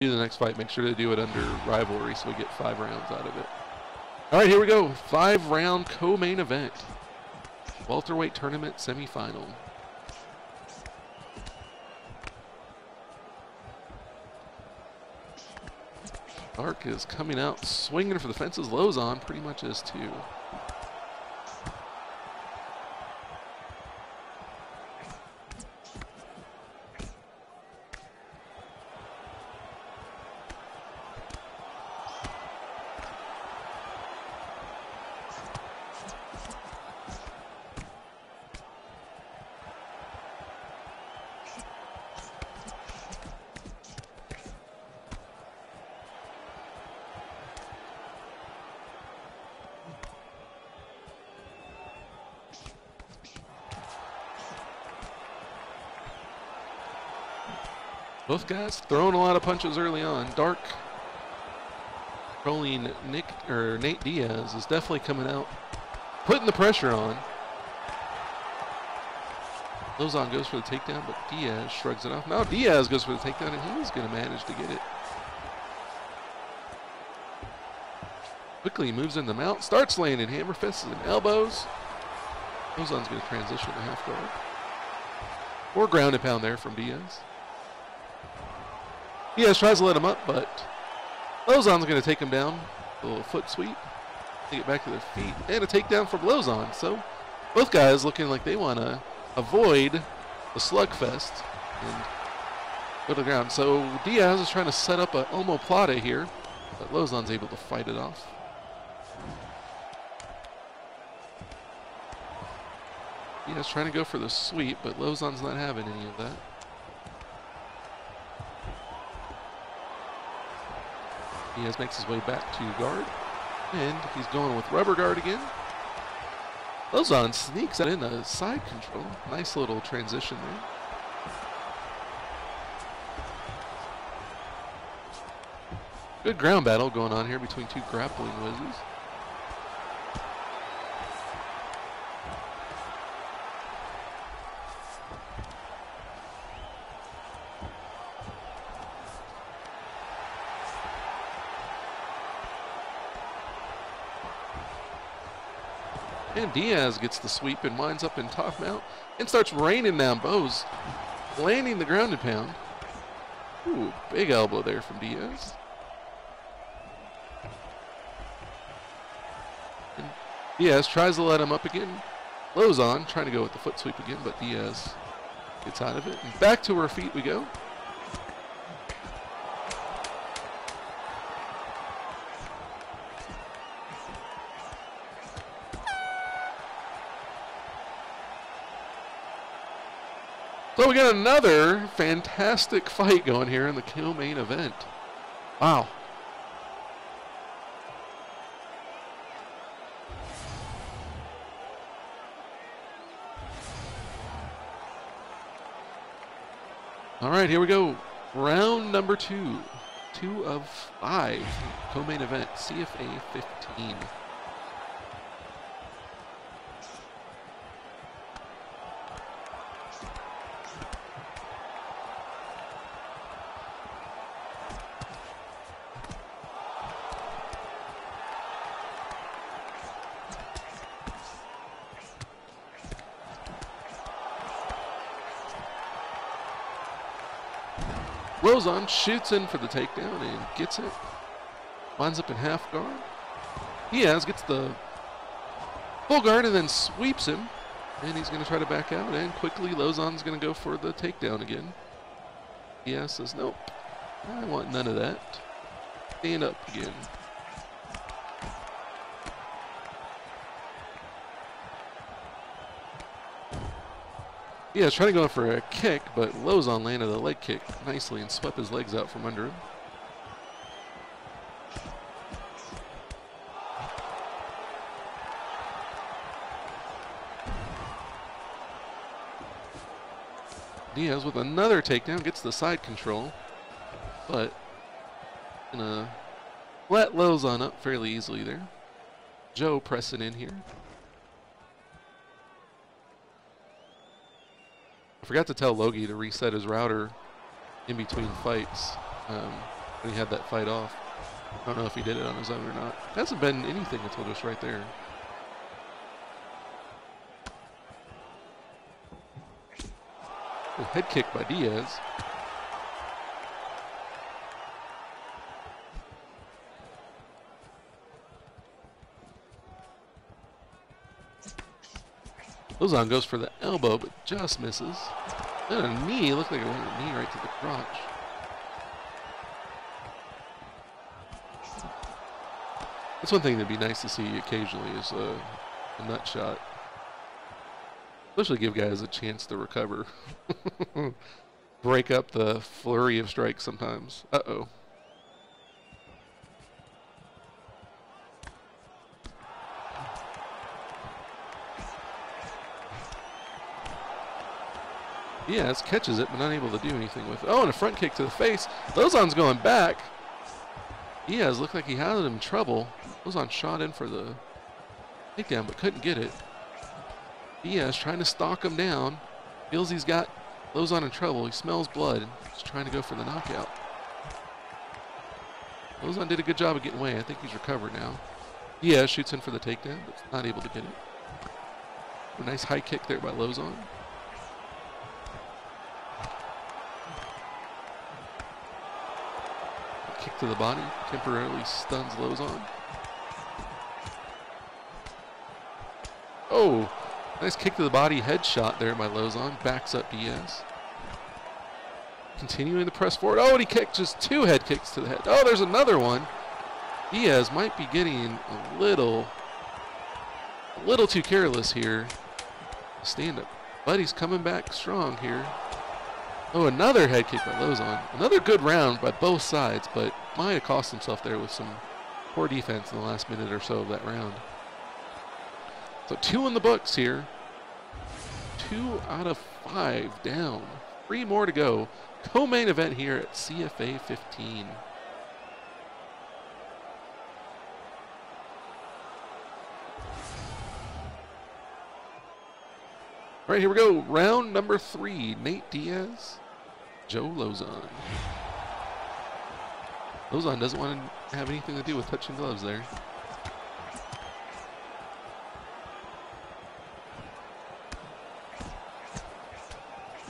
do the next fight, make sure to do it under rivalry so we get 5 rounds out of it. All right, here we go. 5-round co-main event. Welterweight tournament semifinal. Dark is coming out swinging for the fences. Lauzon pretty much is too. Both guys throwing a lot of punches early on. Dark rolling Nate Diaz is definitely coming out, putting the pressure on. Lauzon goes for the takedown, but Diaz shrugs it off. Now Diaz goes for the takedown, and he's going to manage to get it. Quickly moves in the mount, starts landing hammer fists and elbows. Lauzon's going to transition to half guard. More ground and pound there from Diaz. Diaz tries to let him up, but Lauzon's going to take him down. A little foot sweep. They get back to their feet. And a takedown from Lauzon. So both guys looking like they want to avoid the slugfest and go to the ground. So Diaz is trying to set up an omoplata here, but Lauzon's able to fight it off. Diaz trying to go for the sweep, but Lauzon's not having any of that. Diaz makes his way back to guard, and he's going with rubber guard again. Lauzon sneaks out in a side control. Nice little transition there. Good ground battle going on here between two grappling whizzes. And Diaz gets the sweep and winds up in top mount and starts raining down bows, landing the ground and pound. Ooh, big elbow there from Diaz. And Diaz tries to let him up again. Lauzon trying to go with the foot sweep again, but Diaz gets out of it. And back to her feet we go. So we got another fantastic fight going here in the co-main event. Wow. All right, here we go. Round number 2. 2 of 5 co-main event, CFA 15. Lauzon shoots in for the takedown and gets it. Winds up in half guard. Diaz gets the full guard and then sweeps him. And he's going to try to back out. And quickly Lauzon's going to go for the takedown again. Diaz says, nope, I want none of that. Stand up again. Yeah, trying to go for a kick, but Lauzon landed a leg kick nicely and swept his legs out from under him. Diaz with another takedown, gets the side control, but gonna let Lauzon up fairly easily there. Joe pressing in here. I forgot to tell Logie to reset his router in between fights. when he had that fight off. I don't know if he did it on his own or not. Hasn't been anything until just right there. A head kick by Diaz. Lauzon goes for the elbow, but just misses. And a knee, looked like it went a knee right to the crotch. That's one thing that'd be nice to see occasionally is a nut shot. Especially give guys a chance to recover. Break up the flurry of strikes sometimes. Uh-oh. Diaz catches it, but not able to do anything with it. Oh, and a front kick to the face. Lauzon's going back. Diaz looked like he had him in trouble. Lauzon shot in for the takedown, but couldn't get it. Diaz trying to stalk him down. Feels he's got Lauzon in trouble. He smells blood. He's trying to go for the knockout. Lauzon did a good job of getting away. I think he's recovered now. Diaz shoots in for the takedown, but not able to get it. A nice high kick there by Lauzon. Kick to the body, temporarily stuns Lauzon. Oh, nice kick to the body, headshot there by Lauzon. Backs up Diaz. Continuing to press forward. Oh, and he kicked just 2 head kicks to the head. Oh, there's another one. Diaz might be getting a little too careless here. Stand up. But he's coming back strong here. Oh, another head kick by Lauzon. Another good round by both sides, but might have cost himself there with some poor defense in the last minute or so of that round. So 2 in the books here. 2 out of 5 down. 3 more to go. Co-main event here at CFA 15. All right, here we go. Round number 3. Nate Diaz, Joe Lauzon. Lauzon doesn't want to have anything to do with touching gloves there.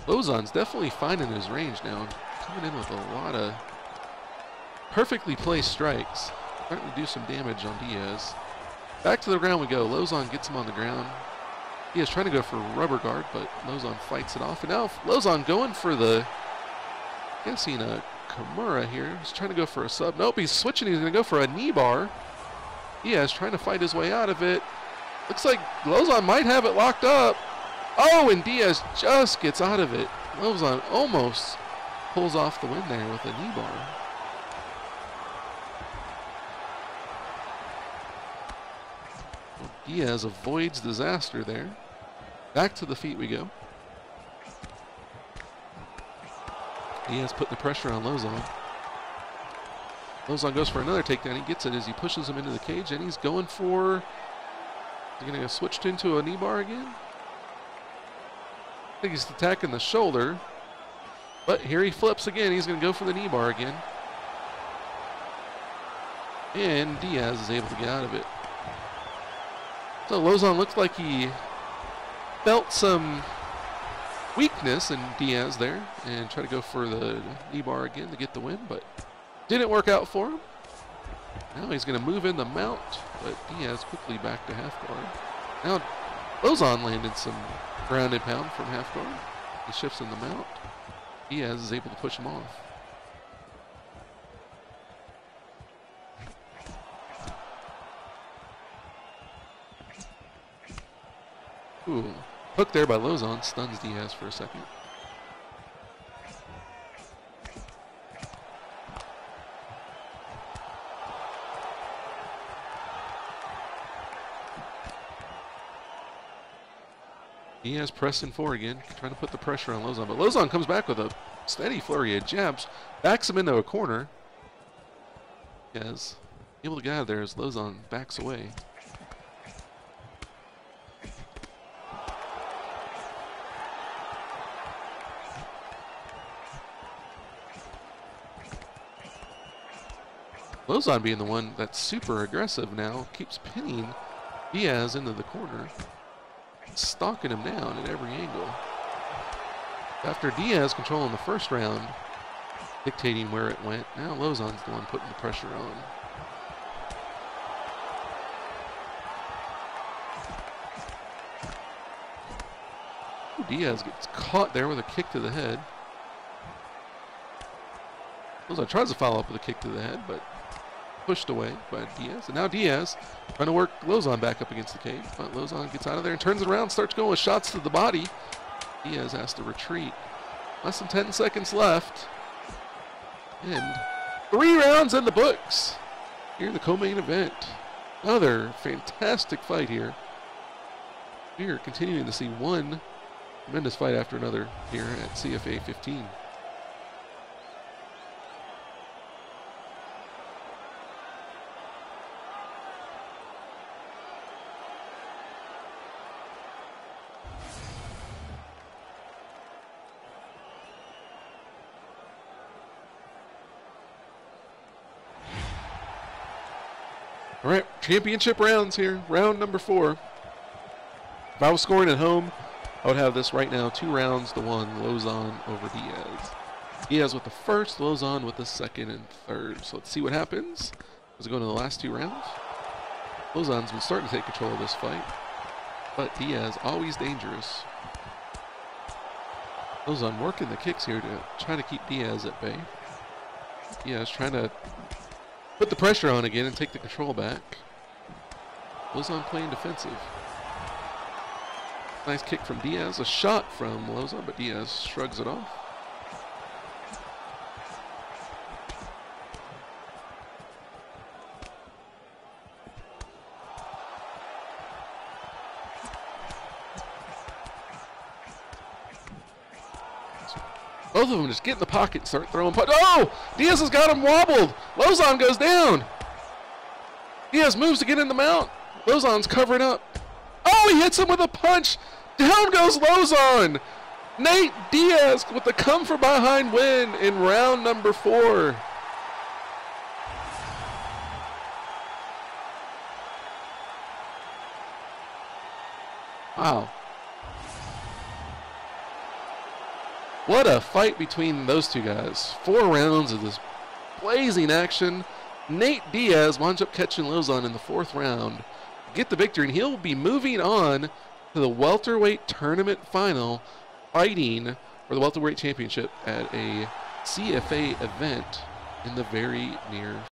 Lauzon's definitely finding his range now. Coming in with a lot of perfectly placed strikes. Starting to do some damage on Diaz. Back to the ground we go. Lauzon gets him on the ground. Diaz trying to go for a rubber guard, but Lauzon fights it off. And now Lauzon going for the, guessing a Kimura here. He's trying to go for a sub. Nope, he's switching. He's going to go for a knee bar. Diaz trying to fight his way out of it. Looks like Lauzon might have it locked up. Oh, and Diaz just gets out of it. Lauzon almost pulls off the win there with a knee bar. Diaz avoids disaster there. Back to the feet we go. Diaz putting the pressure on Lauzon. Lauzon goes for another takedown. He gets it as he pushes him into the cage, and he's going for... Is he going to get switched into a knee bar again? I think he's attacking the shoulder. But here he flips again. He's going to go for the knee bar again. And Diaz is able to get out of it. So Lauzon looks like he felt some weakness in Diaz there and tried to go for the knee bar again to get the win, but didn't work out for him. Now he's going to move in the mount, but Diaz quickly back to half guard. Now Lauzon landed some ground and pound from half guard. He shifts in the mount. Diaz is able to push him off. Ooh, hook there by Lauzon, stuns Diaz for a second. Diaz pressing forward again, trying to put the pressure on Lauzon, but Lauzon comes back with a steady flurry of jabs, backs him into a corner. Diaz able to get out of there as Lauzon backs away. Lauzon being the one that's super aggressive now, keeps pinning Diaz into the corner, stalking him down at every angle. After Diaz controlling the first round, dictating where it went, now Lauzon's the one putting the pressure on. Diaz gets caught there with a kick to the head. Lauzon tries to follow up with a kick to the head, but pushed away by Diaz. And now Diaz trying to work Lauzon back up against the cage. But Lauzon gets out of there and turns it around, starts going with shots to the body. Diaz has to retreat. Less than 10 seconds left. And 3 rounds in the books here in the co-main event. Another fantastic fight here. We are continuing to see one tremendous fight after another here at CFA 15. All right, championship rounds here. Round number 4. If I was scoring at home, I would have this right now 2 rounds to 1, Lauzon over Diaz. Diaz with the first, Lauzon with the second and third. So let's see what happens as we go into the last 2 rounds. Lauzon's been starting to take control of this fight, but Diaz always dangerous. Lauzon working the kicks here to try to keep Diaz at bay. Diaz trying to put the pressure on again and take the control back. Lauzon playing defensive. Nice kick from Diaz, a shot from Lauzon, but Diaz shrugs it off. Both of them just get in the pocket and start throwing punches. Oh! Diaz has got him wobbled. Lauzon goes down. Diaz moves to get in the mount. Lauzon's covering up. Oh, he hits him with a punch. Down goes Lauzon. Nate Diaz with the come from behind win in round number 4. Wow. What a fight between those two guys. 4 rounds of this blazing action. Nate Diaz winds up catching Lauzon in the 4th round. Get the victory, and he'll be moving on to the welterweight tournament final, fighting for the welterweight championship at a CFA event in the very near